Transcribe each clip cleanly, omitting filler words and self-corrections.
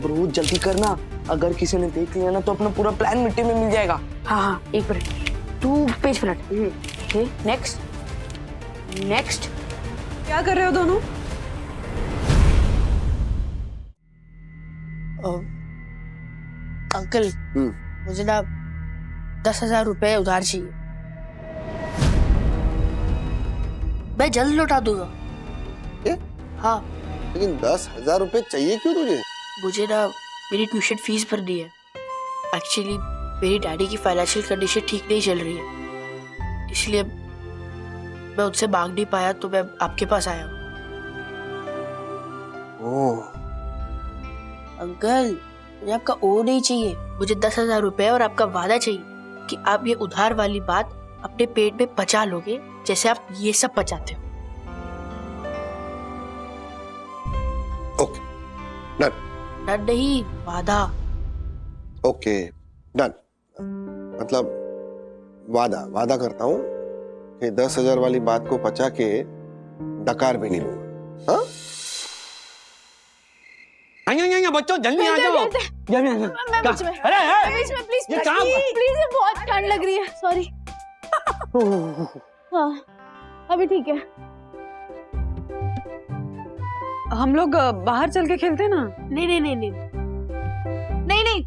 Bro जल्दी करना, अगर किसी ने देख लिया ना तो अपना पूरा प्लान मिट्टी में मिल जाएगा। हाँ, एक मिनट, तू पेज पलट। Okay, next next. क्या कर रहे हो दोनों? अंकल, मुझे ना 10,000 रुपए उधार चाहिए, मैं जल्द लौटा दूंगा। ये? हाँ, लेकिन 10,000 रुपए चाहिए क्यों तुझे? मुझे ना मेरी ट्यूशन फीस भरनी है। एक्चुअली मेरी डैडी की फाइनेंशियल कंडीशन ठीक नहीं चल रही है, इसलिए मैं उनसे मांग नहीं पाया, तो मैं आपके पास आया हूँ। ओह, अंकल, मुझे आपका ओ नहीं चाहिए, मुझे 10,000 रुपए और आपका वादा चाहिए कि आप ये उधार वाली बात अपने पेट में पचा लोगे जैसे आप ये सब पचाते हो। Okay, done. डन नहीं, वादा। Okay, done. मतलब वादा करता हूँ कि 10,000 वाली बात को पचा के डकार भी नहीं लूंगा। हाँ? बच्चों जल्दी आ जाओ। मैं बीच में, अरे मैं बीच में, प्लीज ये काम प्लीज, ये बहुत ठंड लग रही है, सॉरी। हाँ, अभी ठीक है। हम लोग बाहर चल के खेलते हैं ना? नहीं नहीं नहीं नहीं, नहीं नहीं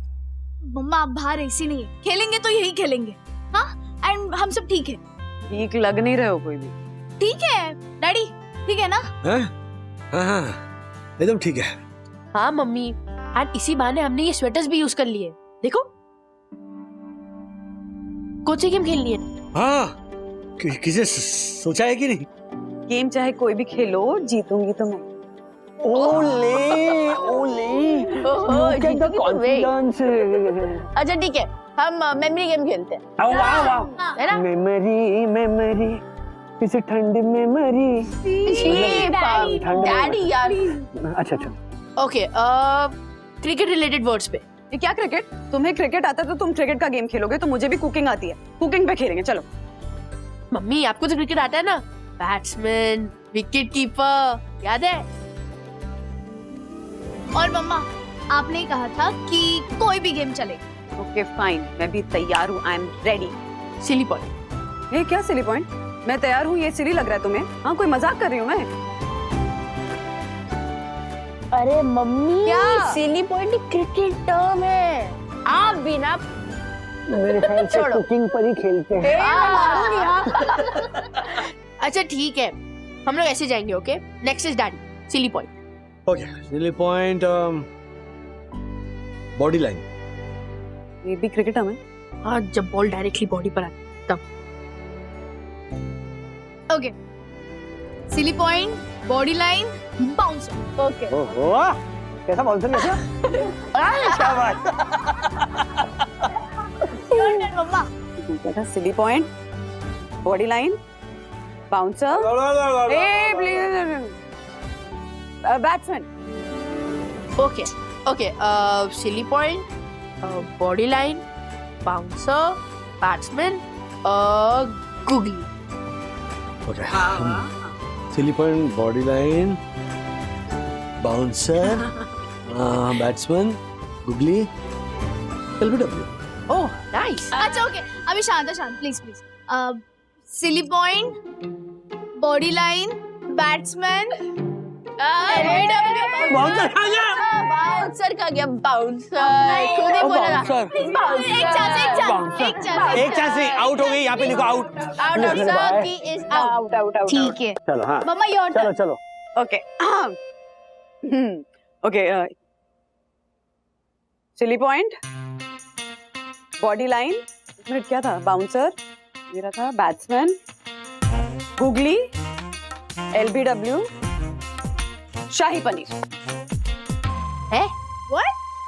मम्मा, आप बाहर ऐसी नहीं है, खेलेंगे तो यही खेलेंगे। हाँ, एंड हम सब ठीक है। ठीक लग नहीं रहे हो कोई भी। ठीक है डैडी, ठीक है ना? हाँ, एकदम ठीक है। हाँ मम्मी, एंड इसी बहाने हमने ये स्वेटर्स भी यूज कर लिए। देखो, कौन सी गेम खेलनी है? हाँ, किसे सोचा है कि नहीं? गेम चाहे कोई भी खेलो, जीतूंगी तो मैं। ओले ओले, look at the confidence। अच्छा ठीक है, हम मेमोरी गेम खेलते हैं, वाह वाह, है ना? मेमोरी किसी ठंडी मेमोरी। डैडी यार। अच्छा अच्छा, ओके, क्रिकेट रिलेटेड वर्ड्स पे। ये क्या क्रिकेट? तुम्हें क्रिकेट आता है तो तुम क्रिकेट का गेम खेलोगे, तो मुझे भी कुकिंग आती है, कुकिंग पे खेलेंगे। चलो। मम्मी, आपको तो क्रिकेट आता है ना? बैट्समैन, विकेट कीपर, याद है? और मम्मा, आपने कहा था कि कोई भी गेम चले। ओके फाइन, मैं भी तैयार हूँ, I am ready. Silly point. ये क्या सिली पॉइंट? मैं तैयार हूँ, ये सिली लग रहा है तुम्हें? हाँ, कोई मजाक कर रही हूँ मैं? अरे मम्मी, क्या? सिली पॉइंट क्रिकेट टर्म है, आप भी ना। मेरे ख्याल से कुकिंग पर ही खेलते हैं। अच्छा ठीक है, हम लोग ऐसे जाएंगे। Okay, next is daddy, silly point. Okay, silly point, body line. ये भी क्रिकेट है? हाँ, जब बॉल डायरेक्टली बॉडी पर आती तब। Okay, silly point, body line, bouncer. Okay, ओहो, कैसा बाउंसर कैसा? शाबाश। मम्मा। क्या था? Silly point, body line, bouncer, batsman. Okay okay, silly point, body line, bouncer, batsman, googly. Okay, silly point, body line, bouncer, batsman, googly, LBW. Oh nice. अच्छा okay, अभी शांत please please. Silly point, body line, batsman, bouncer खा गया। Bouncer का गया, bouncer खुद ही बोला ना। एक चांस नहीं, आउट हो गई। यहाँ पे लिखो आउट। आउट ऑफ सकी इज आउट। ठीक है चलो हाँ, मम्मा, योर चलो टर्न। चलो। Okay okay, silly point, body line, minute क्या था? बाउंसर, मेरा था बैट्समैन, गुगली, एलबीडब्ल्यू, शाही पनीर। है?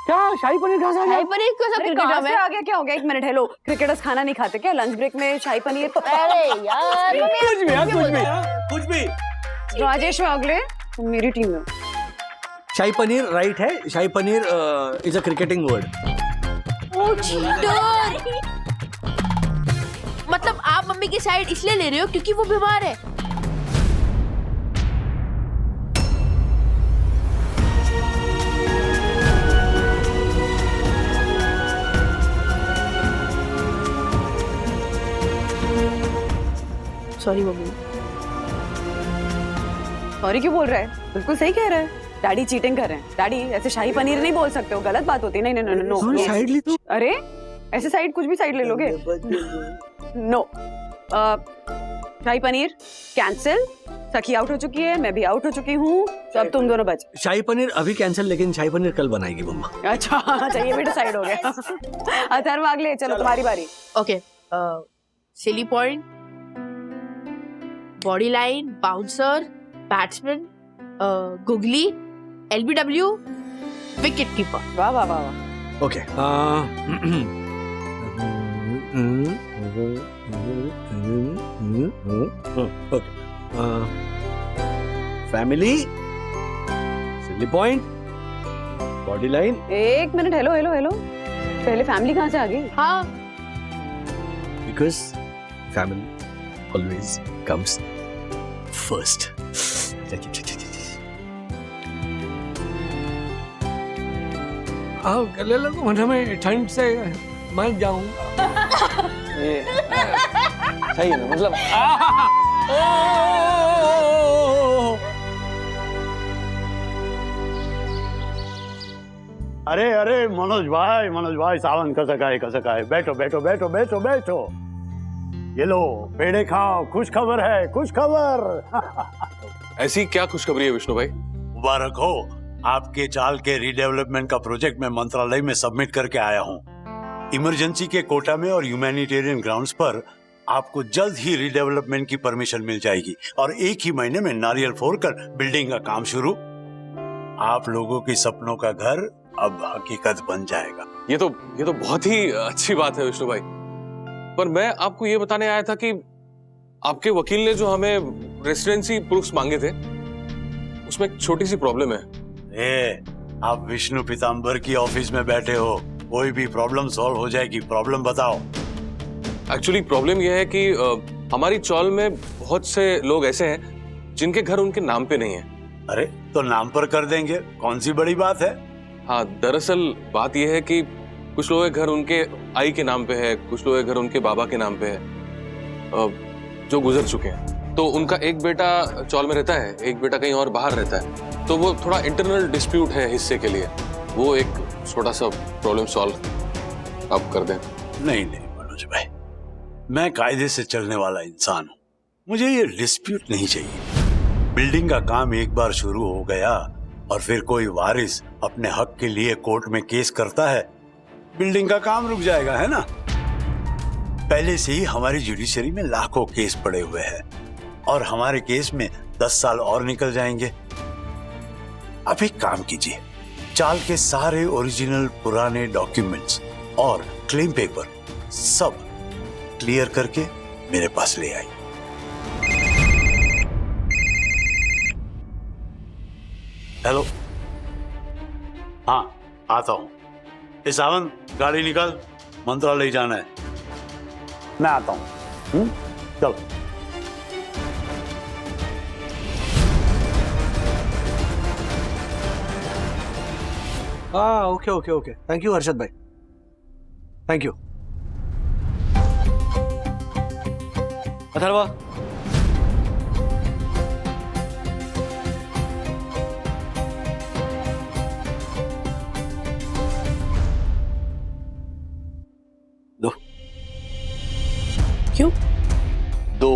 क्या शाही पनीर कहाँ से आ गया? शाही पनीर को सब अरे क्रिकेट कहाँ में? से आ गया? क्या हो गया? एक मिनट, हेलो, क्रिकेटर्स खाना नहीं खाते क्या? लंच ब्रेक में शाही पनीर? अरे यार, कुछ भी यार, कुछ भी। राजेश वागले, तुम मेरी टीम में। शाही पनीर राइट है। Shahi paneer is a cricketing word. मतलब आप मम्मी की साइड इसलिए ले रहे हो क्योंकि वो बीमार है? Sorry mummy. सॉरी क्यों बोल रहा है? बिल्कुल सही कह रहा है, डैडी चीटिंग कर रहे हैं। डैडी ऐसे शाही पनीर नहीं बोल सकते हो, गलत बात होती है। नहीं नहीं नो नो, साइड ली तो अरे ऐसे साइड, कुछ भी साइड ले लोगे? नो, शाही पनीर कैंसिल। सखी आउट हो चुकी है, मैं भी आउट हो चुकी हूँ, तो अब तुम दोनों बच। शाही पनीर अभी कैंसिल, लेकिन शाही पनीर कल बनाएगी मम्मा। अच्छा अच्छा, ये भी डिसाइड हो गया। अथर्व अगले, चलो तुम्हारी बारी। Okay, silly point, body line, bouncer, batsman, googly, LBW, wicket keeper. वाह वाह वाह वाह। Okay, family, silly point, body line. एक मिनट, हेलो हेलो हेलो, पहले फैमिली कहाँ से आ गई? हाँ, Because family always comes first. आओ गले लगो, वरना मैं ठंड से मर जाऊंगा। सही है ना, मतलब अरे अरे मनोज भाई सावन कसक आए, बैठो बैठो बैठो बैठो बैठो। ये लो पेड़े खाओ, खुश खबर है, खुश खबर। ऐसी क्या खुशखबरी है विष्णु भाई? मुबारक हो, आपके चाल के रीडेवलपमेंट का प्रोजेक्ट मैं मंत्रालय में सबमिट करके आया हूँ। इमरजेंसी के कोटा में और ह्यूमैनिटेरियन ग्राउंड्स पर आपको जल्द ही रीडेवलपमेंट की परमिशन मिल जाएगी और एक ही महीने में नारियल फोड़कर बिल्डिंग का काम शुरू। आप लोगों के सपनों का घर अब हकीकत बन जाएगा। ये तो बहुत ही अच्छी बात है विष्णु भाई, पर मैं आपको ये बताने आया था कि आपके वकील ने जो हमें रेसिडेंसी प्रूफ्स मांगे थे, उसमें एक छोटी सी प्रॉब्लम है। आप विष्णु पीताम्बर की ऑफिस में बैठे हो, कोई भी प्रॉब्लम सॉल्व हो जाएगी। प्रॉब्लम बताओ। एक्चुअली प्रॉब्लम यह है कि हमारी चौल में बहुत से लोग ऐसे हैं जिनके घर उनके नाम पे नहीं है। अरे तो नाम पर कर देंगे, कौन सी बड़ी बात है। हाँ, दरअसल बात यह है कि कुछ लोगों के घर उनके आई के नाम पे है, कुछ लोगों के घर उनके बाबा के नाम पे है, जो गुजर चुके हैं। तो उनका एक बेटा चौल में रहता है, एक बेटा कहीं और बाहर रहता है, तो वो थोड़ा इंटरनल डिस्प्यूट है हिस्से के लिए। वो एक छोटा सा प्रॉब्लम सॉल्व आप कर दें। नहीं मनोज भाई, मैं कायदे से चलने वाला इंसान हूँ, मुझे ये डिस्प्यूट नहीं चाहिए। बिल्डिंग का काम एक बार शुरू हो गया और फिर कोई वारिस अपने हक के लिए कोर्ट में केस करता है, बिल्डिंग का काम रुक जाएगा, है ना। पहले से ही हमारी जुडिशरी में लाखों केस पड़े हुए हैं और हमारे केस में 10 साल और निकल जाएंगे। अब एक काम कीजिए, चाल के सारे ओरिजिनल पुराने डॉक्यूमेंट्स और क्लेम पेपर सब क्लियर करके मेरे पास ले आई। हेलो, हाँ आता हूं। सावन, गाड़ी निकाल, मंत्रालय जाना है। मैं आता हूं। चलो। हाँ, okay okay okay, thank you Harshad भाई, थैंक यू। अथर्वा, दो। क्यों? दो।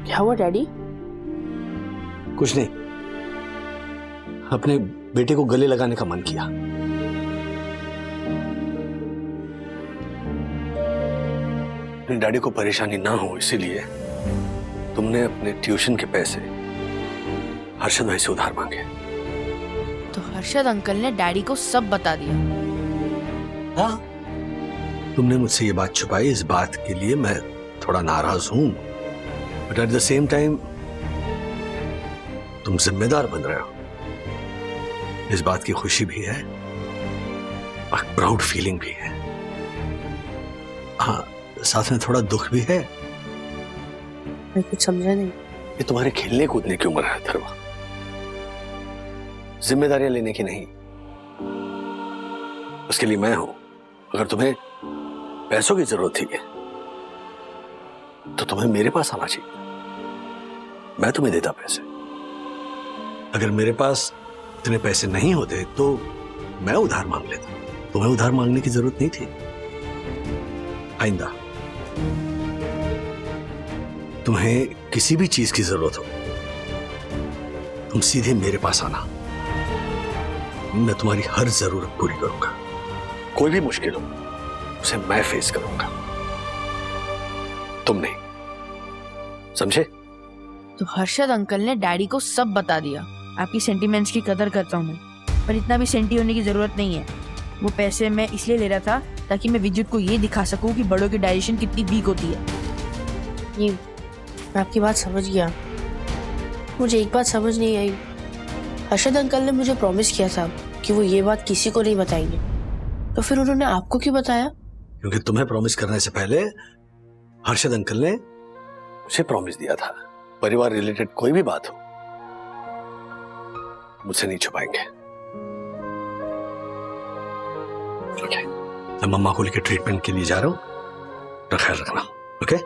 क्या हुआ डैडी? कुछ नहीं, अपने बेटे को गले लगाने का मन किया। अपने डैडी को परेशानी ना हो इसीलिए तुमने अपने ट्यूशन के पैसे हर्षद भाई से उधार मांगे। तो हर्षद अंकल ने डैडी को सब बता दिया। हाँ, तुमने मुझसे ये बात छुपाई, इस बात के लिए मैं थोड़ा नाराज हूं, but at the same time तुम जिम्मेदार बन रहे हो, इस बात की खुशी भी है प्राउड फीलिंग भी है, हाँ साथ में थोड़ा दुख भी है। मैं कुछ समझा नहीं। ये तुम्हारे खेलने कूदने की उम्र है अथर्वा, जिम्मेदारियां लेने की नहीं। उसके लिए मैं हूं। अगर तुम्हें पैसों की जरूरत थी तो तुम्हें मेरे पास आना चाहिए, मैं तुम्हें देता पैसे। अगर मेरे पास इतने पैसे नहीं होते तो मैं उधार मांग लेता। तुम्हें उधार मांगने की जरूरत नहीं थी। आइंदा तुम्हें किसी भी चीज की जरूरत हो, तुम सीधे मेरे पास आना, मैं तुम्हारी हर जरूरत पूरी करूंगा। कोई भी मुश्किल हो उसे मैं फेस करूंगा, तुम नहीं, समझे? तो हर्षद अंकल ने डैडी को सब बता दिया। आपकी सेंटीमेंट्स की कदर करता हूँ मैं, पर इतना भी सेंटी होने की जरूरत नहीं है। वो पैसे मैं इसलिए ले रहा था ताकि मैं विद्युत को ये दिखा सकूं कि बड़ों की डाइजेशन कितनी वीक होती है। ये मैं आपकी बात समझ गया। मुझे एक बात समझ नहीं आई, हर्षद अंकल ने मुझे प्रॉमिस किया था कि वो ये बात किसी को नहीं बताएंगे, तो फिर उन्होंने आपको क्यों बताया? क्योंकि तुम्हें प्रॉमिस करने से पहले हर्षद अंकल ने मुझे प्रॉमिस दिया था, परिवार रिलेटेड कोई भी बात हो मुझसे नहीं छुपाएंगे। ओके, मैं मम्मा को लेकर ट्रीटमेंट के लिए जा रहा हूं, तो ख्याल रखना। ओके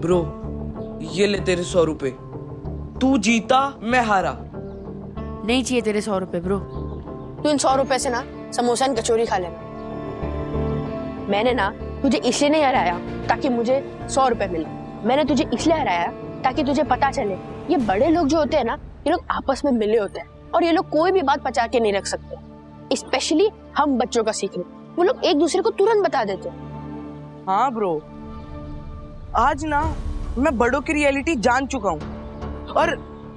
ब्रो, ये ले तेरे 100 रुपए। तू जीता, मैं हारा। नहीं चाहिए तेरे 100 रुपए ब्रो। तू इन 100 रुपए से ना समोसा और कचौरी खा लेना। मैंने ना तुझे इसलिए नहीं हराया ताकि मुझे 100 रुपए मिले, मैंने तुझे इसलिए हराया ताकि तुझे पता चले ये बड़े लोग जो होते हैं ना, ये लोग आपस में मिले होते हैं और ये लोग कोई भी बात पचा के नहीं रख सकते। स्पेशली हम बच्चों का सीक्रेट वो लोग एक दूसरे को तुरंत बता देते हैं। हाँ ब्रो, आज ना मैं बड़ों की रियलिटी जान चुका हूँ और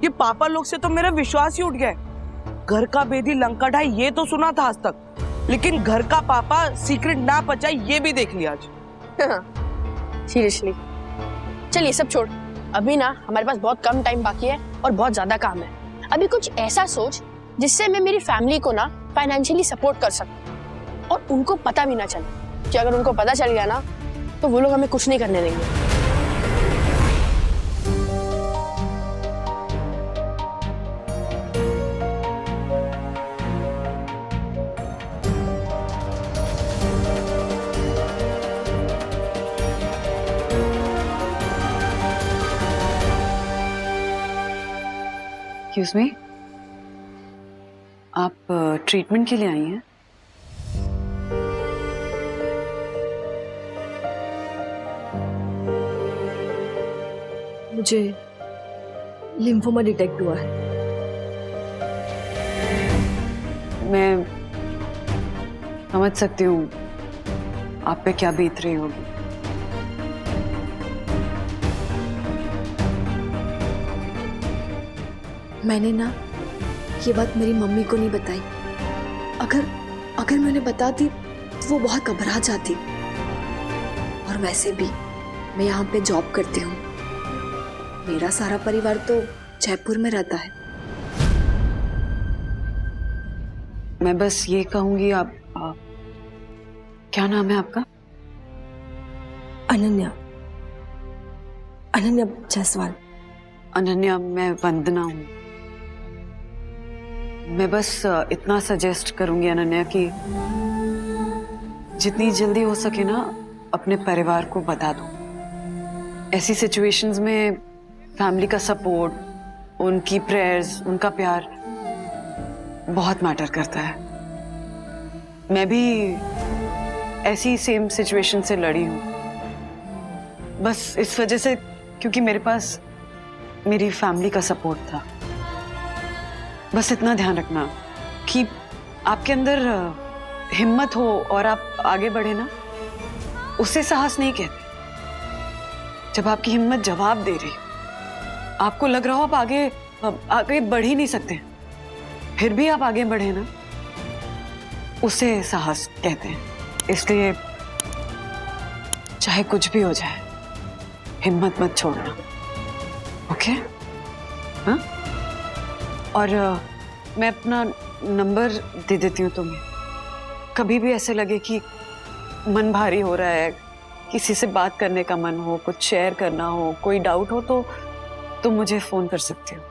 ये पापा लोग से तो मेरा विश्वास ही उठ गया है। घर का बेदी लंका ढाई ये तो सुना था आज तक, लेकिन घर का पापा सीक्रेट ना पचा ये भी देख लिया आज। सीरियसली, चल ये सब छोड़, अभी ना हमारे पास बहुत कम टाइम बाकी है और बहुत ज्यादा काम है। अभी कुछ ऐसा सोच जिससे मैं मेरी फैमिली को ना फाइनेंशियली सपोर्ट कर सकूं और उनको पता भी ना चले, कि अगर उनको पता चल गया ना तो वो लोग हमें कुछ नहीं करने देंगे। एक्सक्यूज मी, आप ट्रीटमेंट के लिए आई हैं? मुझे लिम्फोमा डिटेक्ट हुआ है। मैं समझ सकती हूँ आप पे क्या बीत रही होगी। मैंने ना ये बात मेरी मम्मी को नहीं बताई। अगर मैं उन्हें बताती तो वो बहुत घबरा जाती। और वैसे भी मैं यहाँ पे जॉब करती हूँ, मेरा सारा परिवार तो जयपुर में रहता है। मैं बस ये कहूंगी, आप क्या नाम है आपका? अनन्या जायसवाल। अनन्या, मैं वंदना हूँ। मैं बस इतना सजेस्ट करूंगी अनन्या कि जितनी जल्दी हो सके ना अपने परिवार को बता दो। ऐसी सिचुएशंस में फैमिली का सपोर्ट, उनकी प्रेयर्स, उनका प्यार बहुत मैटर करता है। मैं भी ऐसी सेम सिचुएशन से लड़ी हूँ, बस इस वजह से क्योंकि मेरे पास मेरी फैमिली का सपोर्ट था। बस इतना ध्यान रखना कि आपके अंदर हिम्मत हो और आप आगे बढ़े ना, उसे साहस नहीं कहते। जब आपकी हिम्मत जवाब दे रही, आपको लग रहा हो आप आगे बढ़ ही नहीं सकते, फिर भी आप आगे बढ़े ना, उसे साहस कहते हैं। इसलिए चाहे कुछ भी हो जाए, हिम्मत मत छोड़ना, ओके? हाँ? और मैं अपना नंबर दे देती हूँ तुम्हें। कभी भी ऐसे लगे कि मन भारी हो रहा है, किसी से बात करने का मन हो, कुछ शेयर करना हो, कोई डाउट हो, तो तुम मुझे फोन कर सकती हो।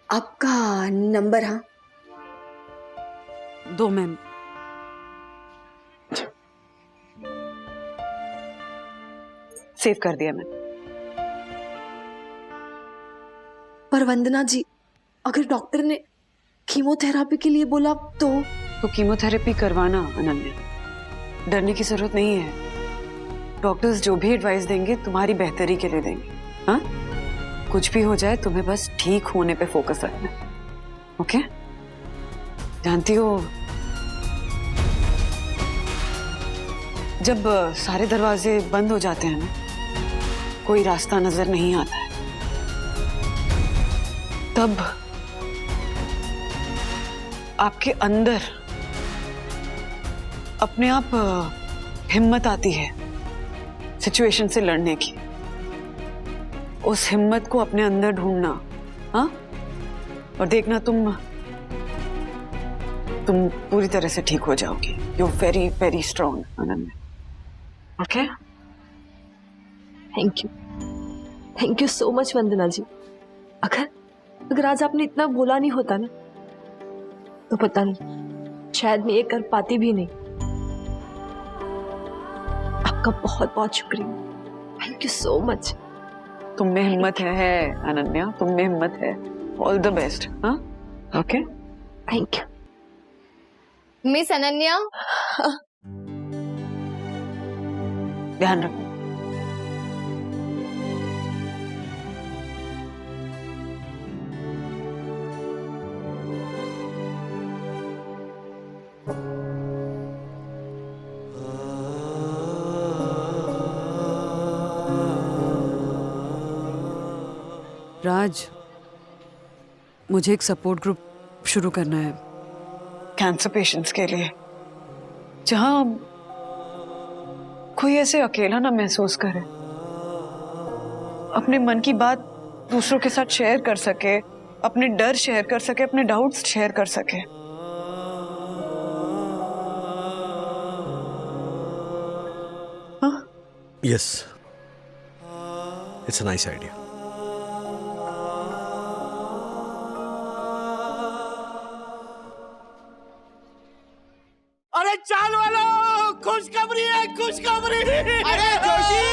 आपका नंबर? हाँ, 2 मैम। सेव कर दिया मैंने। पर वंदना जी, अगर डॉक्टर ने कीमोथेरेपी के लिए बोला तो कीमोथेरेपी करवाना अनन्या, डरने की जरूरत नहीं है। डॉक्टर्स जो भी एडवाइस देंगे तुम्हारी बेहतरी के लिए देंगे। हाँ, कुछ भी हो जाए तुम्हें बस ठीक होने पे फोकस रखना, ओके? जानती हो, जब सारे दरवाजे बंद हो जाते हैं ना, कोई रास्ता नजर नहीं आता है, तब आपके अंदर अपने आप हिम्मत आती है सिचुएशन से लड़ने की। उस हिम्मत को अपने अंदर ढूंढना, हाँ? और देखना तुम पूरी तरह से ठीक हो जाओगी। You are very very strong Ananya, okay? Thank you so much Vandana ji. अगर आज आपने इतना बोला नहीं होता ना, तो पता नहीं शायद मैं ये कर पाती भी नहीं। आपका बहुत बहुत शुक्रिया, थैंक यू सो मच। तुम में हिम्मत है अनन्या, तुम में हिम्मत है। ऑल द बेस्ट, हाँ? Okay, thank you. Miss Ananya, ध्यान रखो। राज, मुझे एक सपोर्ट ग्रुप शुरू करना है कैंसर पेशेंट्स के लिए, जहां कोई ऐसे अकेला ना महसूस करे, अपने मन की बात दूसरों के साथ शेयर कर सके, अपने डर शेयर कर सके, अपने डाउट्स शेयर कर सके। हाँ? Yes, it's a nice idea. अरे चाल वालों, खुशखबरी है, खुशखबरी। अरे जोशी,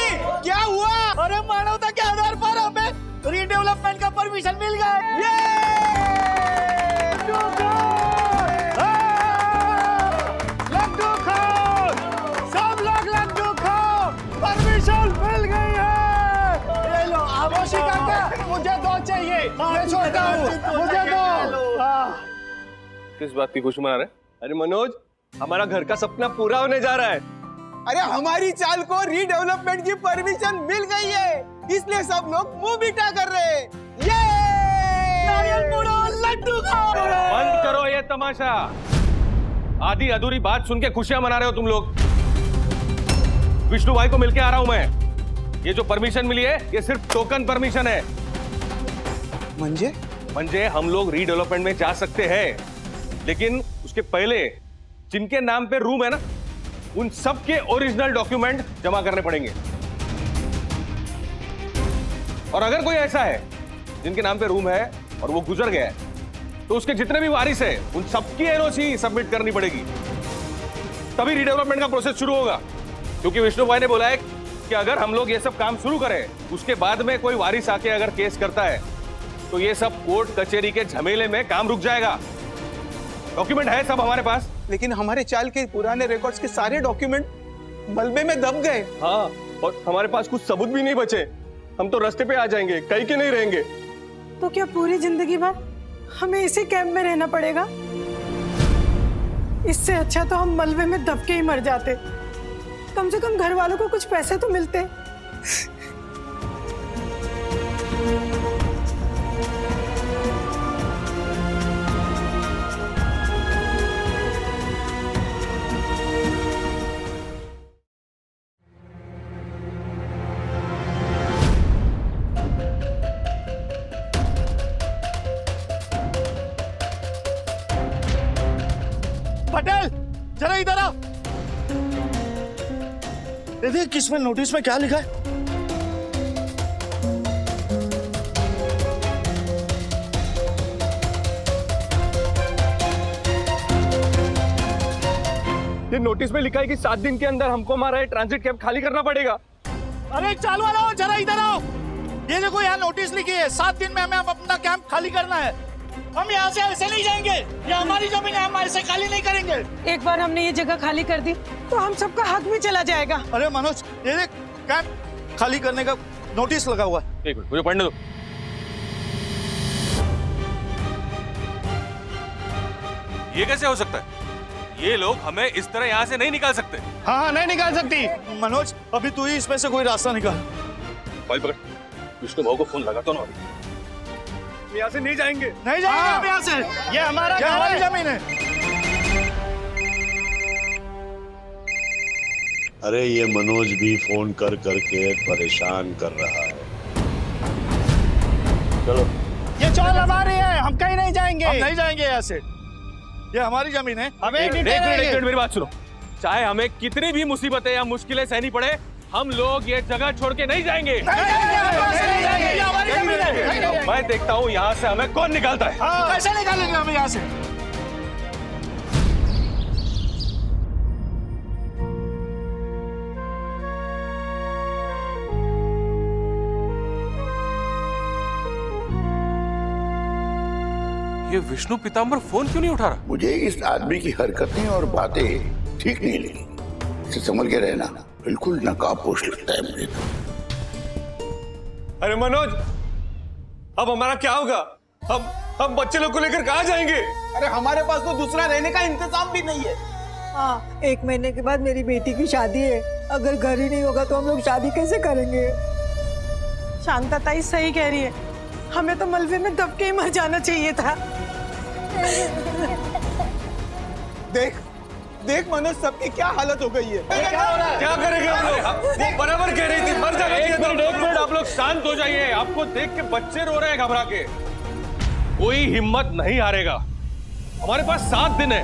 क्या हुआ? अरे मानवता के आधार पर हमें रीडेवलपमेंट का परमिशन मिल गया। लड्डू खाओ, सब लोग लड्डू खाओ, परमिशन मिल गई है। ये लो, जोशी काका, मुझे 2 चाहिए, मैं छोड़ता हूँ, मुझे 2। किस बात की खुशी मना रहे? अरे मनोज, हमारा घर का सपना पूरा होने जा रहा है। अरे हमारी चाल को रीडेवलपमेंट की परमिशन मिल गई है, इसलिए सब लोग मुंह मीठा कर रहे हैं। ये नारियल फोड़ो, लड्डू खाओ। बंद करो ये तमाशा। आधी अधूरी बात सुन के खुशियां मना रहे हो तुम लोग। विष्णु भाई को मिलके आ रहा हूं मैं। ये जो परमिशन मिली है, ये सिर्फ टोकन परमिशन है। मंजे हम लोग रीडेवलपमेंट में जा सकते हैं, लेकिन उसके पहले जिनके नाम पे रूम है ना, उन सब के ओरिजिनल डॉक्यूमेंट जमा करने पड़ेंगे। और अगर कोई ऐसा है जिनके नाम पे रूम है और वो गुजर गया है, तो उसके जितने भी वारिस है उन सबकी एनओसी सबमिट करनी पड़ेगी, तभी रीडेवलपमेंट का प्रोसेस शुरू होगा। क्योंकि विष्णु भाई ने बोला है कि अगर हम लोग ये सब काम शुरू करें, उसके बाद में कोई वारिस आके अगर केस करता है, तो ये सब कोर्ट कचहरी के झमेले में काम रुक जाएगा। डॉक्यूमेंट है सब हमारे पास। लेकिन हमारे चाल के पुराने रिकॉर्ड्स के सारे डॉक्यूमेंट मलबे में दब गए। हाँ, और हमारे पास कुछ सबूत भी नहीं बचे। हम तो रास्ते पे आ जाएंगे, कहीं के नहीं रहेंगे। तो क्या पूरी जिंदगी भर हमें इसी कैंप में रहना पड़ेगा? इससे अच्छा तो हम मलबे में दब के ही मर जाते। कम से कम घर वालों को कुछ पैसे तो मिलते। पटेल जरा इधर आओ। देखिए किसमें नोटिस में क्या लिखा है। ये नोटिस में लिखा है कि 7 दिन के अंदर हमको हमारा ट्रांजिट कैंप खाली करना पड़ेगा। अरे चालू वाला जरा इधर आओ। ये देखो यहाँ नोटिस लिखी है, 7 दिन में हमें अपना कैंप खाली करना है। हम यहाँ से ऐसे नहीं जाएंगे, ये हमारी जमीन है, हम ऐसे खाली नहीं करेंगे। एक बार हमने ये जगह खाली कर दी तो हम सबका हक भी चला जाएगा। अरे मनोज ये देख कैंप खाली करने का नोटिस लगा हुआ है। एक मिनट मुझे पढ़ने दो। ये कैसे हो सकता है? ये लोग हमें इस तरह यहाँ से नहीं निकाल सकते। हाँ नहीं निकाल सकती। मनोज अभी तू ही इसमें से कोई रास्ता निकाल। फाइल पकड़, विष्णु भाव को फोन लगाता हूँ। यहाँ से नहीं जाएंगे, नहीं जाएंगे हम यहाँ से। ये हमारी जमीन है। अरे ये मनोज भी फोन कर करके परेशान कर रहा है। चलो ये चौल हमारी है, हम कहीं नहीं जाएंगे। हम नहीं जाएंगे यहाँ से, ये हमारी जमीन है। हमें एक मिनट मेरी बात सुनो। चाहे हमें कितनी भी मुसीबतें या मुश्किलें सहनी पड़े, हम लोग ये जगह छोड़ के नहीं जाएंगे। मैं देखता हूँ यहाँ से हमें कौन निकालता है। कैसे निकालेंगे हमें यहाँ से? ये विष्णु पीताम्बर फोन क्यों नहीं उठा रहा? मुझे इस आदमी की हरकतें और बातें ठीक नहीं लगी। इसे समझ के रहना, बिल्कुल नकाबपोश लगता है मुझे। अरे मनोज अब हमारा क्या होगा? हम बच्चे लोग को लेकर कहाँ जाएंगे? अरे हमारे पास तो दूसरा रहने का इंतजाम भी नहीं है। हाँ 1 महीने के बाद मेरी बेटी की शादी है, अगर घर ही नहीं होगा तो हम लोग शादी कैसे करेंगे? शांता ताई सही कह रही है, हमें तो मलबे में दब के ही मर जाना चाहिए था। देख मनोज सबकी क्या हालत हो गई है। क्या करेंगे हम लोग? वो बराबर कह रही थी मर जाना चाहिए। एक मिनट आप लोग शांत हो जाइए। आपको देख के बच्चे रो रहे हैं घबरा के। कोई हिम्मत नहीं हारेगा। हमारे पास 7 दिन है,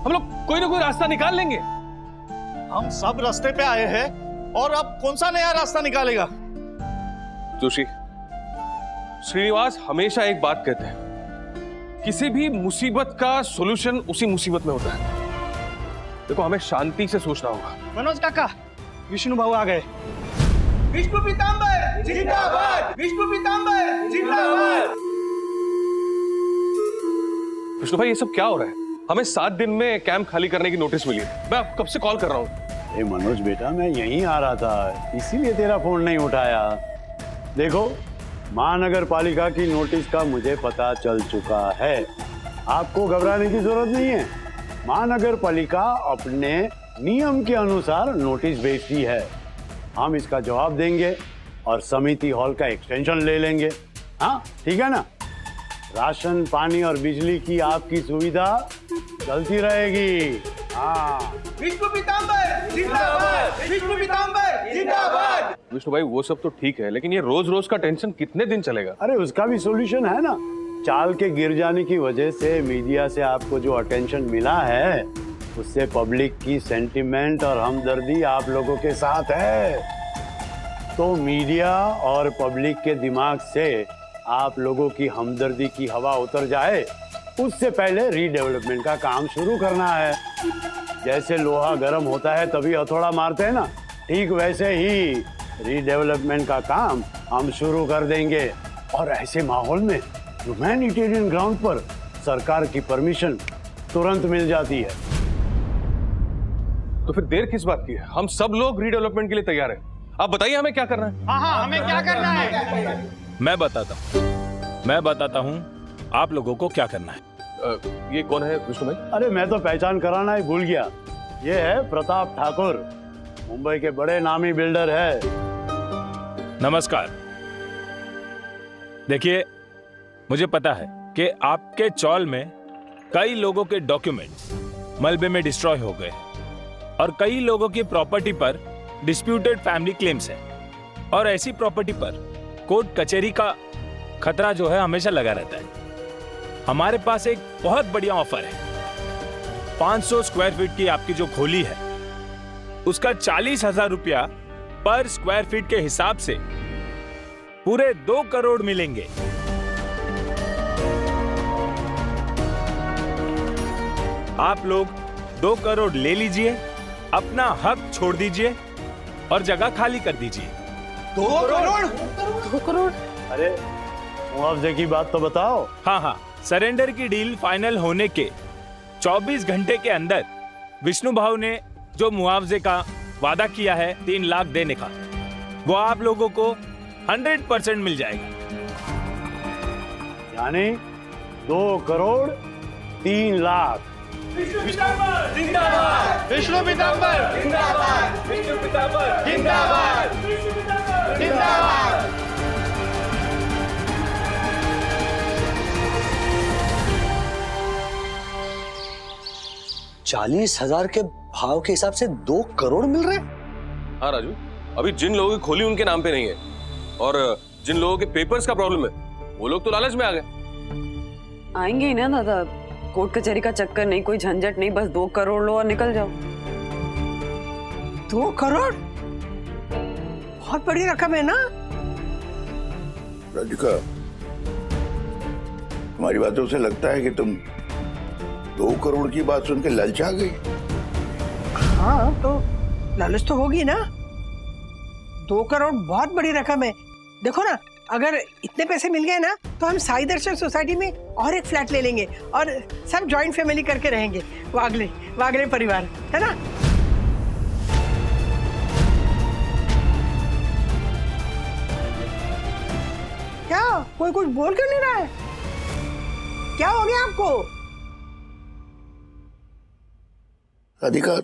हम लोग कोई ना कोई रास्ता निकाल लेंगे। हम सब रास्ते पे आए हैं और अब कौन सा नया रास्ता निकालेगा? जोशी, श्रीनिवास हमेशा एक बात कहते हैं, किसी भी मुसीबत का सॉल्यूशन उसी मुसीबत में होता है। देखो हमें शांति से सोचना होगा। मनोज काका, विष्णु बाबू आ गए। विष्णु पीताम्बर जिंदाबाद, विष्णु पीताम्बर जिंदाबाद। विष्णु भाई ये सब क्या हो रहा है? हमें 7 दिन में कैंप खाली करने की नोटिस मिली है। मैं कब से कॉल कर रहा हूँ। मनोज बेटा मैं यहीं आ रहा था, इसीलिए तेरा फोन नहीं उठाया। देखो महानगर पालिका की नोटिस का मुझे पता चल चुका है, आपको घबराने की जरूरत नहीं है। महानगर पालिका अपने नियम के अनुसार नोटिस भेजती है, हम इसका जवाब देंगे और समिति हॉल का एक्सटेंशन ले लेंगे। हाँ ठीक है ना? राशन पानी और बिजली की आपकी सुविधा चलती रहेगी। हाँ विष्णु पीताम्बर जिंदाबाद, विष्णु पीताम्बर जिंदाबाद। विष्णु भाई वो सब तो ठीक है, लेकिन ये रोज रोज का टेंशन कितने दिन चलेगा? अरे उसका भी सॉल्यूशन है ना। चाल के गिर जाने की वजह से मीडिया से आपको जो अटेंशन मिला है, उससे पब्लिक की सेंटिमेंट और हमदर्दी आप लोगों के साथ है। तो मीडिया और पब्लिक के दिमाग से आप लोगों की हमदर्दी की हवा उतर जाए, उससे पहले रीडेवलपमेंट का काम शुरू करना है। जैसे लोहा गर्म होता है तभी हथौड़ा मारते हैं ना, ठीक वैसे ही रीडेवलपमेंट का काम हम शुरू कर देंगे। और ऐसे माहौल में ह्यूमैनिटेरियन ग्राउंड पर सरकार की परमिशन तुरंत मिल जाती है। तो फिर देर किस बात की है? हम सब लोग रीडेवलपमेंट के लिए तैयार हैं। आप बताइए हमें क्या करना है? हाँ हमें क्या करना है? मैं बताता हूँ आप लोगों को क्या करना है। ये कौन है विष्णु भाई? अरे मैं तो पहचान कराना ही भूल गया, ये है प्रताप ठाकुर, मुंबई के बड़े नामी बिल्डर है। नमस्कार। देखिए मुझे पता है कि आपके चौल में कई लोगों के डॉक्यूमेंट्स मलबे में डिस्ट्रॉय हो गए और कई लोगों की प्रॉपर्टी पर डिस्प्यूटेड फैमिली क्लेम्स हैं और ऐसी प्रॉपर्टी पर कोर्ट कचहरी का खतरा जो है हमेशा लगा रहता है। हमारे पास एक बहुत बढ़िया ऑफर है। 500 स्क्वायर फीट की आपकी जो खोली है उसका 40,000 रुपया पर स्क्वायर फीट के हिसाब से पूरे 2 करोड़ मिलेंगे। आप लोग 2 करोड़ ले लीजिए, अपना हक छोड़ दीजिए और जगह खाली कर दीजिए। 2 करोड़? अरे मुआवजे की बात तो बताओ। हाँ, सरेंडर की डील फाइनल होने के 24 घंटे के अंदर विष्णु भाव ने जो मुआवजे का वादा किया है 3 लाख देने का, वो आप लोगों को 100% मिल जाएगा। यानी 2 करोड़ 3 लाख। विष्णु पीतांबर जिंदाबाद, विष्णु पीतांबर जिंदाबाद, विष्णु पीतांबर जिंदाबाद, विष्णु पीतांबर जिंदाबाद। 40,000 के भाव के हिसाब से 2 करोड़ मिल रहे हैं? हाँ राजू, अभी जिन लोगों की खोली उनके नाम पे नहीं है और जिन लोगों के पेपर्स का प्रॉब्लम है वो लोग तो लालच में आ गए। आएंगे ही ना दादा, कोर्ट कचहरी का चक्कर नहीं, कोई झंझट नहीं, बस 2 करोड़ लो और निकल जाओ। 2 करोड़ बहुत बड़ी रकम है ना। राधिका, तुम्हारी बातों से लगता है कि तुम 2 करोड़ की बात सुन के ललचा गई। हाँ तो लालच तो होगी ना। 2 करोड़ बहुत बड़ी रकम है। देखो ना, अगर इतने पैसे मिल गए ना तो हम साई दर्शन सोसाइटी में और एक फ्लैट ले लेंगे और सब जॉइंट फैमिली करके रहेंगे। वागले परिवार, है ना। क्या कोई कुछ बोल क्यों नहीं रहा है? क्या हो गया आपको? राधिका,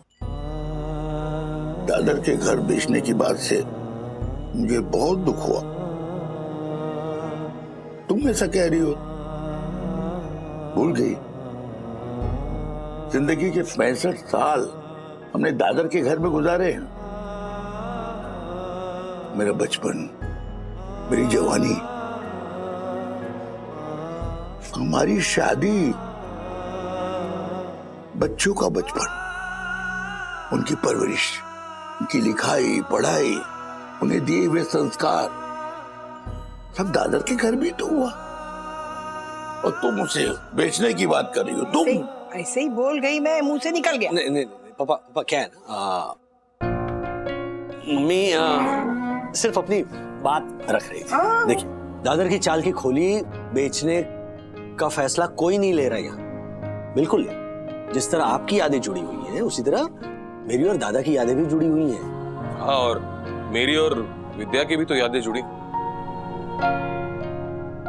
दादर के घर बेचने की बात से मुझे बहुत दुख हुआ। तुम ऐसा कह रही हो? भूल गई? जिंदगी के 65 साल हमने दादर के घर में गुजारे हैं। मेरा बचपन, मेरी जवानी, हमारी शादी, बच्चों का बचपन, उनकी परवरिश, उनकी लिखाई पढ़ाई, उन्हें दिए हुए संस्कार सब दादर के घर भी तो हुआ। और तुम उसे बेचने की बात कर रही हो? तुम ऐसे ही बोल गई, मैं मुंह से निकल गया। नहीं, पापा क्या है ना, मम्मी सिर्फ अपनी बात रख रही थी। देखिए, दादर की चाल की खोली बेचने का फैसला कोई नहीं ले रहा यहाँ, बिल्कुल नहीं। जिस तरह आपकी यादें जुड़ी हुई हैं उसी तरह मेरी और दादा की यादें भी जुड़ी हुई हैं। हाँ, और मेरी और विद्या की भी तो यादें जुड़ी।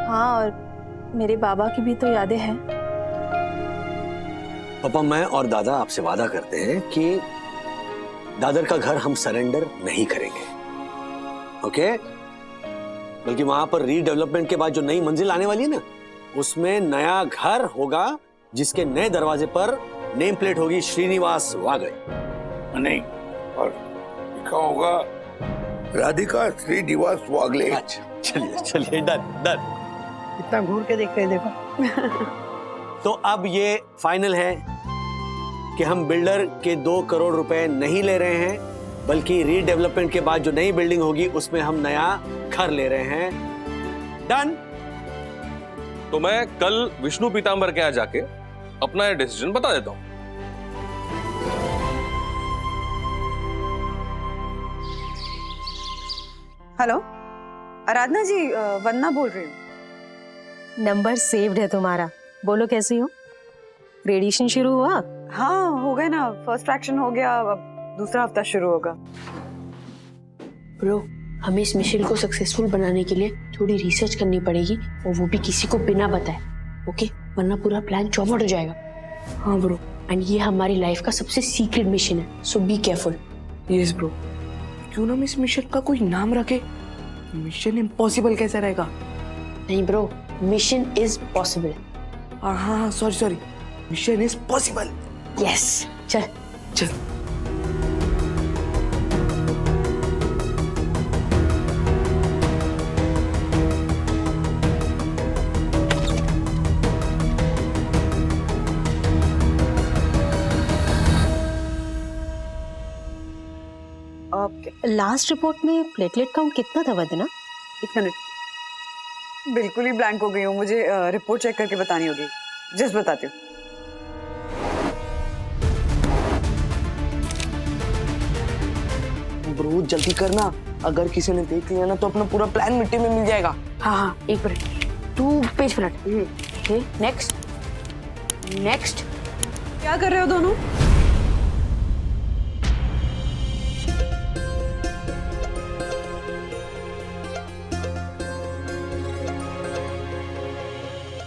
हाँ, और मेरे बाबा की भी तो यादें हैं। पापा, मैं और दादा आपसे वादा करते हैं कि दादर का घर हम सरेंडर नहीं करेंगे, ओके? बल्कि वहां पर रीडेवलपमेंट के बाद जो नई मंजिल आने वाली है ना, उसमें नया घर होगा जिसके नए दरवाजे पर नेम प्लेट होगी श्रीनिवास वागले। नहीं, और लिखा होगा राधिका श्रीनिवास वागले। अच्छा, चलिए डन। इतना घूर के देख रहे, देखो। तो अब ये फाइनल है कि हम बिल्डर के 2 करोड़ रुपए नहीं ले रहे हैं, बल्कि रीडेवलपमेंट के बाद जो नई बिल्डिंग होगी उसमें हम नया घर ले रहे हैं। डन। तो मैं कल विष्णु पीतांबर के यहाँ जाके अपना ये डिसीजन बता देता हूँ। हेलो, आराधना जी, वंदना बोल रही हूँ। नंबर सेव्ड है तुम्हारा। बोलो कैसी हो? रेडिएशन शुरू हुआ? हाँ, हो गए ना। फर्स्ट फ्रैक्शन हो गया, अब दूसरा हफ्ता शुरू होगा। ब्रो, हमें इस मिशन को सक्सेसफुल बनाने के लिए थोड़ी रिसर्च करनी पड़ेगी, और वो भी किसी को बिना बताए, ओके? वरना पूरा प्लान चौपट हो जाएगा। हाँ ब्रो, एंड ये हमारी लाइफ का सबसे सीक्रेट मिशन है, सो बी केयरफुल। Yes bro. क्यों ना हम इस मिशन का कोई नाम रखे? मिशन इम्पॉसिबल कैसे रहेगा? नहीं ब्रो, मिशन इज पॉसिबल। हाँ, sorry, mission is possible. Yes, चल। लास्ट रिपोर्ट में प्लेटलेट काउंट कितना था वंदना? एक मिनट, बिल्कुल ही ब्लैंक हो गई हूँ, मुझे रिपोर्ट चेक करके बतानी होगी। जस्ट बताती हूँ। ब्रो जल्दी करना, अगर किसी ने देख लिया ना तो अपना पूरा प्लान मिट्टी में मिल जाएगा। हाँ, एक मिनट, तू पेज पलट। Okay, next next. क्या कर रहे हो दोनों?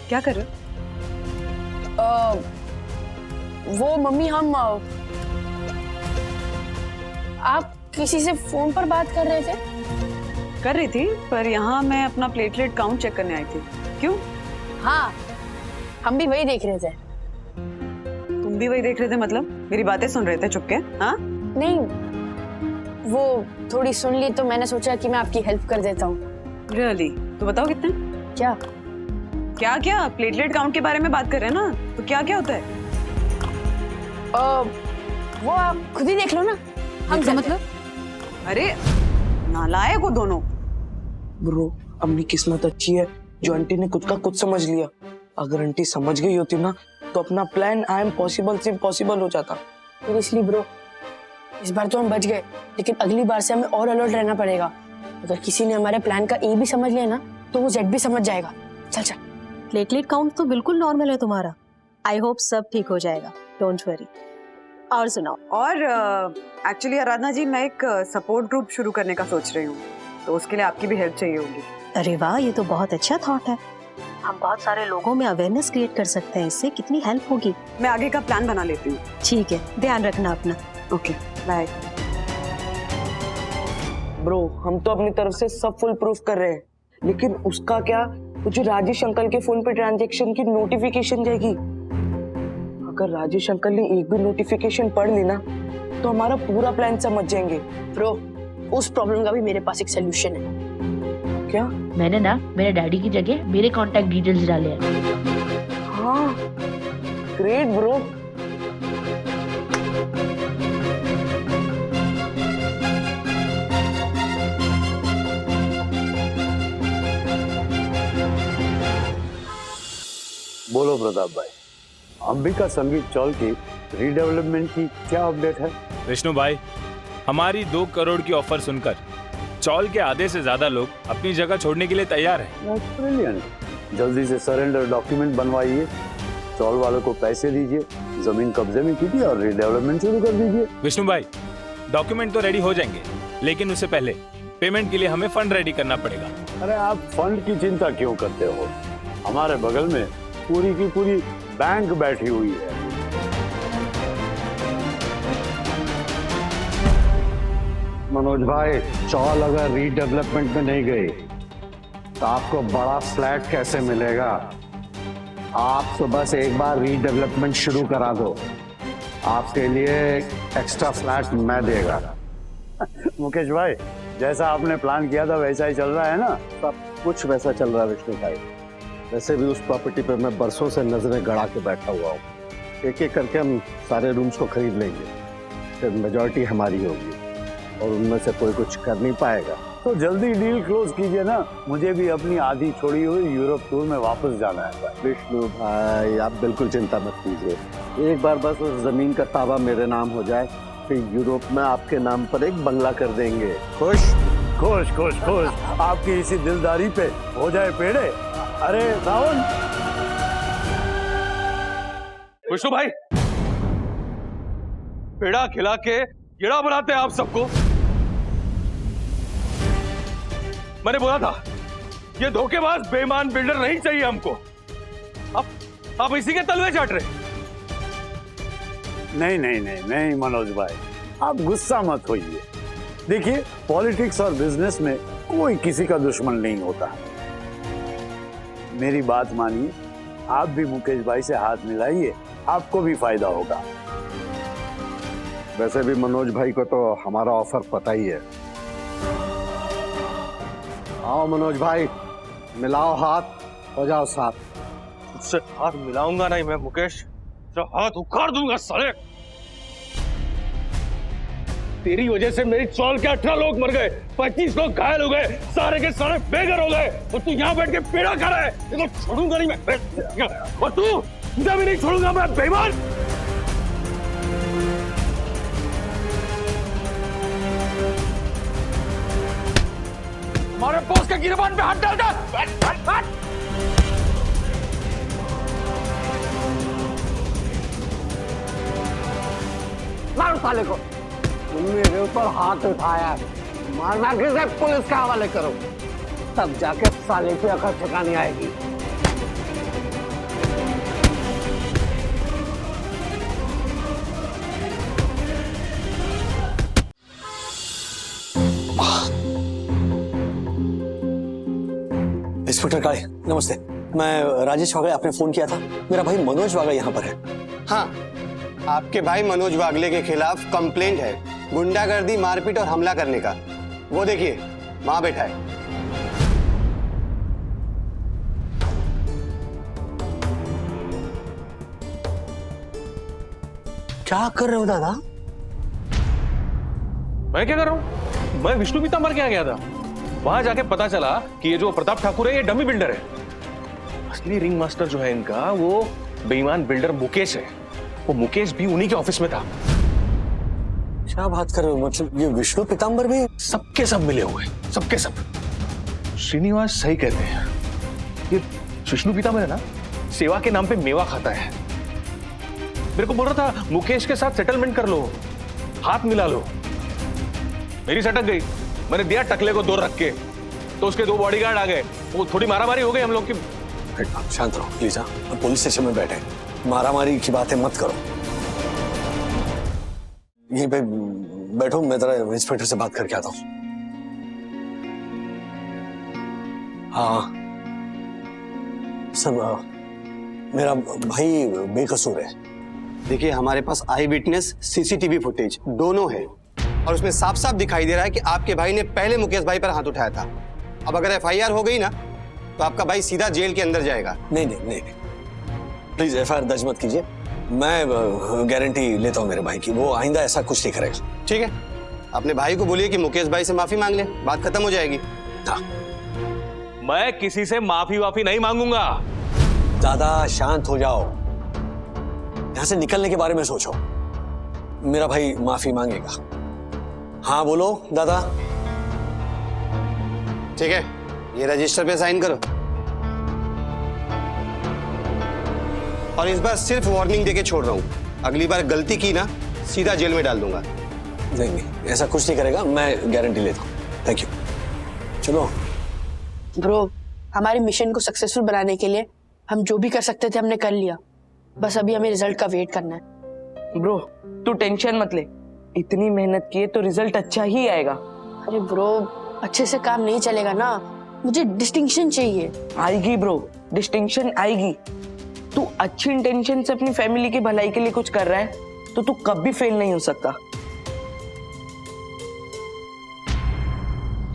क्या कर रहे हो? वो मम्मी, हम आप किसी से फोन पर बात कर रहे थे? कर रही थी, पर यहाँ मैं अपना प्लेटलेट काउंट चेक करने आई थी। क्यों? हाँ, हम भी वही देख रहे थे। तुम भी वही देख रहे थे मतलब? मेरी बातें सुन रहे थे चुप के? हाँ? नहीं, वो थोड़ी सुन ली तो मैंने सोचा कि मैं आपकी हेल्प कर देता हूँ। रियली? तो बताओ कितने? क्या क्या क्या? प्लेटलेट काउंट के बारे में बात कर रहे हैं ना, तो क्या क्या होता है? वो आप खुद ही देख लो ना। हम मतलब? अरे नालायक हो दोनों। ब्रो अपनी किस्मत अच्छी है जो आंटी ने खुद का खुद समझ लिया। अगर आंटी समझ गई होती ना तो अपना प्लान आई एम पॉसिबल से इम्पॉसिबल हो जाता। सीरियसली ब्रो, इस बार तो हम बच गए, लेकिन अगली बार से हमें और अलर्ट रहना पड़ेगा। अगर किसी ने हमारे प्लान का ए भी समझ लिया ना तो वो जेड भी समझ जाएगा। चल चल। प्लेटलेट काउंट तो बिल्कुल नॉर्मल है तुम्हारा। आई होप सब ठीक हो जाएगा, डोंट वरी। और सुनाओ। और एक्चुअली आराधना जी, मैं एक सपोर्ट ग्रुप शुरू करने का सोच रही हूँ, तो उसके लिए आपकी भी हेल्प चाहिए होगी। अरे वाह, ये तो बहुत अच्छा थॉट है। हम बहुत सारे लोगों में अवेयरनेस क्रिएट कर सकते हैं, इससे कितनी हेल्प होगी। मैं आगे का प्लान बना लेती हूँ। ठीक है, ध्यान रखना अपना। Okay, bye. ब्रो हम तो अपनी तरफ से सब फुल प्रूफ कर रहे हैं, लेकिन उसका क्या? मुझे राजेश अंकल के फोन पे ट्रांजैक्शन की नोटिफिकेशन जाएगी। अगर राजेश अंकल ने एक भी नोटिफिकेशन पढ़ ली ना तो हमारा पूरा प्लान समझ जाएंगे। ब्रो, उस प्रॉब्लम का भी मेरे पास एक सोल्यूशन है। क्या? मैंने ना मेरे डैडी की जगह मेरे कांटेक्ट डिटेल्स डाले हैं। हाँ, ग्रेट ब्रो। बोलो प्रताप भाई, अंबिका संगीत चौल की रीडेवलपमेंट की क्या अपडेट है? विष्णु भाई, हमारी 2 करोड़ की ऑफर सुनकर चौल के आधे से ज्यादा लोग अपनी जगह छोड़ने के लिए तैयार हैं। ब्रिलियंट। जल्दी से सरेंडर डॉक्यूमेंट बनवाइए, चौल वालों को पैसे दीजिए, जमीन कब्जे में कीजिए और रीडेवलपमेंट शुरू कर दीजिए। विष्णु भाई, डॉक्यूमेंट तो रेडी हो जाएंगे, लेकिन उससे पहले पेमेंट के लिए हमें फंड रेडी करना पड़ेगा। अरे आप फंड की चिंता क्यों करते हो? हमारे बगल में पूरी की पूरी बैंक बैठी हुई है। मनोज भाई, चौल अगर रीडेवलपमेंट में नहीं गई तो आपको बड़ा फ्लैट कैसे मिलेगा? आप तो बस एक बार रीडेवलपमेंट शुरू करा दो, आपके लिए एक्स्ट्रा फ्लैट मैं देगा। मुकेश भाई, जैसा आपने प्लान किया था वैसा ही चल रहा है ना? सब कुछ वैसा चल रहा है विष्णु भाई। वैसे भी उस प्रॉपर्टी पे मैं बरसों से नजरें गड़ा के बैठा हुआ हूँ। एक एक करके हम सारे रूम्स को खरीद लेंगे, फिर मेजॉरिटी हमारी होगी और उनमें से कोई कुछ कर नहीं पाएगा। तो जल्दी डील क्लोज कीजिए ना, मुझे भी अपनी आधी छोड़ी हुई यूरोप टूर में वापस जाना है। विष्णु भाई आप बिल्कुल चिंता मत कीजिए, एक बार बस उस जमीन का ताबा मेरे नाम हो जाए, फिर यूरोप में आपके नाम पर एक बंगला कर देंगे। खुश खुश खुश खुश, आपकी इसी दिलदारी पे हो जाए पेड़े। अरे रावण। विष्णु भाई, पेड़ा खिला के कीड़ा बनाते हैं आप सबको। मैंने बोला था ये धोखेबाज बेईमान बिल्डर नहीं चाहिए हमको। आप इसी के तलवे चाट रहे। नहीं नहीं नहीं नहीं मनोज भाई, आप गुस्सा मत होइए। देखिए, पॉलिटिक्स और बिजनेस में कोई किसी का दुश्मन नहीं होता। मेरी बात मानिए, आप भी मुकेश भाई से हाथ मिलाइए, आपको भी फायदा होगा। वैसे भी मनोज भाई को तो हमारा ऑफर पता ही है। आओ मनोज भाई, मिलाओ हाथ, हो जाओ साथ। उससे हाथ मिलाऊंगा नहीं मैं मुकेश, तो हाथ उखाड़ दूंगा साले। तेरी वजह से मेरी चौल के 18 लोग मर गए, 25 लोग घायल हो गए, सारे के सारे बेघर हो गए, और तू यहाँ बैठ के पीड़ा खा रहा है। ये तो छोड़ूंगा नहीं मैं, और तू भी नहीं छोड़ूंगा मैं, बेईमान। हमारे बॉस के गिरबान पे हाथ डाल दे। मारो साले को। तुम मेरे ऊपर हाथ उठाया, मारना किसे पुलिस के हवाले करो, तब जाके साले की अकल ठिकाने आएगी। इंस्पेक्टर काळे, नमस्ते। मैं राजेश वागले, आपने फोन किया था। मेरा भाई मनोज वागले यहाँ पर है। हाँ, आपके भाई मनोज वागले के खिलाफ कंप्लेंट है, गुंडागर्दी, मारपीट और हमला करने का। वो देखिए वहां बैठा है। क्या कर रहे हो दादा? मैं क्या कर रहा हूँ? मैं विष्णु पीताम्बर के यहाँ गया था। वहां जाके पता चला कि ये जो प्रताप ठाकुर है ये डमी बिल्डर है। असली रिंग मास्टर जो है इनका वो बेईमान बिल्डर मुकेश है। वो मुकेश भी उन्हीं के ऑफिस में था। क्या बात कर रहे हो? मतलब ये विष्णु पीताम्बर भी? सबके सब मिले हुए, सबके सब। श्रीनिवास सही कहते हैं, ये विष्णु पीताम्बर है ना, सेवा के नाम पे मेवा खाता है। मेरे को बोल रहा था मुकेश के साथ सेटलमेंट कर लो, हाथ मिला लो। मेरी सटक गई, मैंने दिया टकले को दूर रख के, तो उसके 2 बॉडीगार्ड आ गए। वो थोड़ी मारामारी हो गई हम लोग की। शांत रहो प्लीज। हाँ, पुलिस स्टेशन में बैठे, मारामारी की बातें मत करो। यहीं पे बैठो, मैं जरा इंस्पेक्टर से बात करके आता हूँ। हाँ सर, मेरा भाई बेकसूर है। देखिए हमारे पास आई विटनेस, सीसीटीवी फुटेज दोनों है, और उसमें साफ साफ दिखाई दे रहा है कि आपके भाई ने पहले मुकेश भाई पर हाथ उठाया था। अब अगर एफआईआर हो गई ना तो आपका भाई सीधा जेल के अंदर जाएगा। नहीं नहीं नहीं, प्लीज एफआईआर दर्ज मत कीजिए। मैं गारंटी लेता हूँ मेरे भाई की, वो आइंदा ऐसा कुछ नहीं करेगा। ठीक है, अपने भाई को बोलिए कि मुकेश भाई से माफी मांग ले, बात खत्म हो जाएगी। हाँ। मैं किसी से माफी वाफी नहीं मांगूंगा। दादा शांत हो जाओ, यहां से निकलने के बारे में सोचो। मेरा भाई माफी मांगेगा। हाँ बोलो दादा। ठीक है, ये रजिस्टर पे साइन करो, और इस बार सिर्फ वार्निंग देके छोड़ रहा हूं। अगली बार गलती की ना, सीधा जेल में डाल दूंगा। नहीं नहीं, ऐसा कुछ नहीं करेगा, मैं गारंटी लेता हूँ। Thank you. चलो ब्रो, हमारे मिशन को सक्सेसफुल बनाने के लिए हम जो भी कर सकते थे हमने कर लिया। बस अभी हमें रिजल्ट का वेट करना है। ब्रो तू टेंशन मत ले, इतनी मेहनत की है तो रिजल्ट अच्छा ही आएगा। अरे ब्रो, अच्छे से काम नहीं चलेगा ना, मुझे डिस्टिंक्शन चाहिए। आएगी ब्रो, डिस्टिंक्शन आएगी। तू अच्छी इंटेंशन से अपनी फैमिली की भलाई के लिए कुछ कर रहा है तो तू कभी फेल नहीं हो सकता।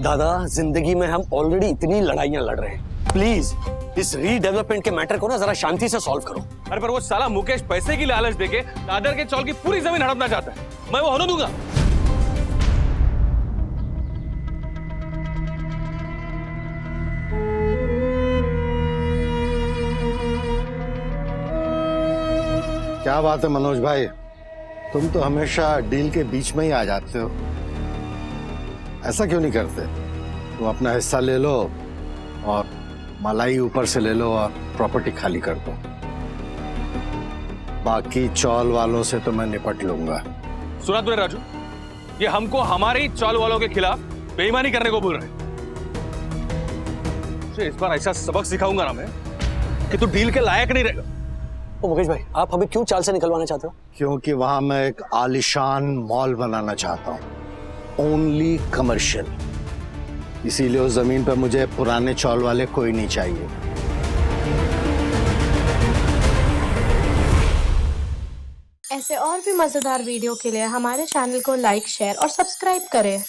दादा, जिंदगी में हम ऑलरेडी इतनी लड़ाइयां लड़ रहे हैं, प्लीज इस रीडेवलपमेंट के मैटर को ना जरा शांति से सॉल्व करो। अरे पर वो साला मुकेश पैसे की लालच देके दादर के चौल की पूरी जमीन हड़पना चाहता है, मैं वो होने दूंगा? क्या बात है मनोज भाई, तुम तो हमेशा डील के बीच में ही आ जाते हो। ऐसा क्यों नहीं करते? तुम अपना हिस्सा ले लो और मलाई ऊपर से ले लो और प्रॉपर्टी खाली कर दो। बाकी चौल वालों से तो मैं निपट लूंगा। सुना तूने राजू, ये हमको हमारे ही चौल वालों के खिलाफ बेईमानी करने को बोल रहे हैं। इस बार ऐसा सबक सिखाऊंगा ना मैं कि तू डील के लायक नहीं रहेगा। मुकेश भाई, आप हमें क्यों चाल से निकलवाना चाहते हो? क्योंकि वहां मैं एक आलिशान मॉल बनाना चाहता हूं, ओनली कमर्शियल। इसीलिए उस जमीन पर मुझे पुराने चौल वाले कोई नहीं चाहिए। ऐसे और भी मजेदार वीडियो के लिए हमारे चैनल को लाइक, शेयर और सब्सक्राइब करें।